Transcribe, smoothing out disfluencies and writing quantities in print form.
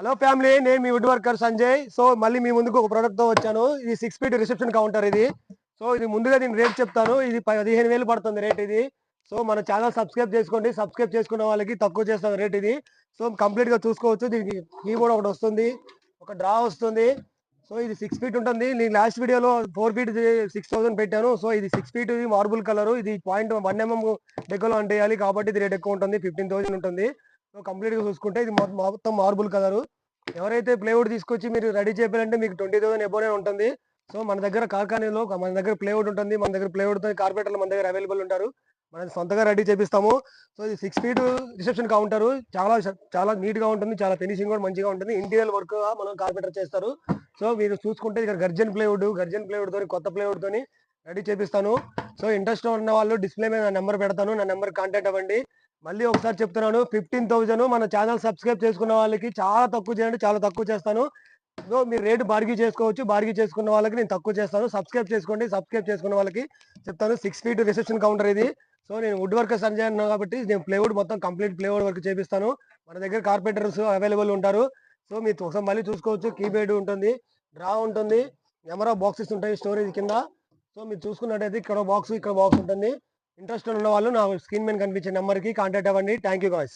Hello family, నేను మీ would worker Sanjay. So మళ్ళీ మీ ముందుకు ఒక ప్రోడక్ట్ తో వచ్చాను. ఇది 6 ఫీట్ రిసెప్షన్ కౌంటర్ ఇది. సో ఇది ముందుగా నేను రేట్ చెప్తాను. ఇది 15,000 పడుతుంది రేట్ ఇది. సో మన ఛానల్ సబ్స్క్రైబ్ చేసుకోండి. సబ్స్క్రైబ్ చేసుకున్న వాళ్ళకి తక్కువ చేస్తాను రేట్ ఇది. సో కంప్లీట్ గా చూసుకోవచ్చు. దీనికి కీబోర్డ్ ఒకటి వస్తుంది, ఒక డ్రా వస్తుంది. సో ఇది 6 ఫీట్ ఉంటుంది. నేను లాస్ట్ వీడియోలో 4 ఫీట్ 6,000 పెట్టాను. సో ఇది 6 ఫీట్ మార్బుల్ కలర్. ఇది 0.1 mm డెకోలో అంటేయాలి కాబట్టి ఇది రేట్ ఎక్కువ ఉంటుంది, 15,000 ఉంటుంది. సో కంప్లీట్ గా చూసుకుంటే ఇది మొత్తం మార్బుల్ కలర్. ఎవరైతే ప్లేవుడ్ తీసుకొచ్చి మీరు రెడీ చేయాలంటే మీకు 20,000 ఎబోనే ఉంటుంది. సో మన దగ్గర కార్ఖానీలో మన దగ్గర ప్లేవుడ్ ఉంటుంది. మన దగ్గర ప్లేవుడ్ తో కార్పెంటర్లు మన దగ్గర అవైలబుల్ ఉంటారు. మనం సొంతంగా రెడీ చేపిస్తాము. సో ఇది 6 ఫీట్ రిసెప్షన్ కౌంటర్. చాలా చాలా నీట్ గా ఉంటుంది. చాలా ఫినిషింగ్ కూడా మంచిగా ఉంటుంది. ఇంటీరియర్ వర్క్ మనం కార్పెంటర్ చేస్తారు. సో మీరు చూసుకుంటే ఇక్కడ గర్జన్ ప్లేవుడ్ తోని, కొత్త ప్లేవుడ్ తోని రెడీ చేపిస్తాను. సో ఇంట్రెస్ట్ ఉన్న వాళ్ళు డిస్ప్లే మీద నా నెంబర్ పెడతాను. నా నెంబర్ కాంటాక్ట్ అవ్వండి. మళ్ళీ ఒకసారి చెప్తున్నాను, 15,000 మన ఛానల్ సబ్స్క్రైబ్ చేసుకున్న వాళ్ళకి చాలా తక్కువ చేయండి, చాలా తక్కువ చేస్తాను. సో మీరు రేటు బార్గీ చేసుకోవచ్చు. బార్గీ చేసుకున్న వాళ్ళకి నేను తక్కువ చేస్తాను. సబ్స్క్రైబ్ చేసుకోండి. సబ్స్క్రైబ్ చేసుకున్న వాళ్ళకి చెప్తాను. 6 ఫీట్ రిసెప్షన్ కౌంటర్ ఇది. సో నేను వుడ్ వర్కర్ సంజయ్ అన్నా కాబట్టి నేను ప్లేవుడ్ మొత్తం కంప్లీట్ ప్లేవుడ్ వర్క్ చేపిస్తాను. మన దగ్గర కార్పెంటర్స్ అవైలబుల్ ఉంటారు. సో మీరు ఒకసారి మళ్ళీ చూసుకోవచ్చు. కీబోర్డ్ ఉంటుంది, డ్రా ఉంటుంది, కెమెరా బాక్సెస్ ఉంటాయి స్టోరేజ్ కింద. సో మీరు చూసుకున్నట్టయితే ఇక్కడ బాక్స్, ఇక్కడ బాక్స్ ఉంటుంది. ఇంట్రెస్ట్ ఉన్న వాళ్ళు నా స్క్రీన్ మీద కనిపించే నెంబర్కి కాంటాక్ట్ అవ్వండి. Thank you guys.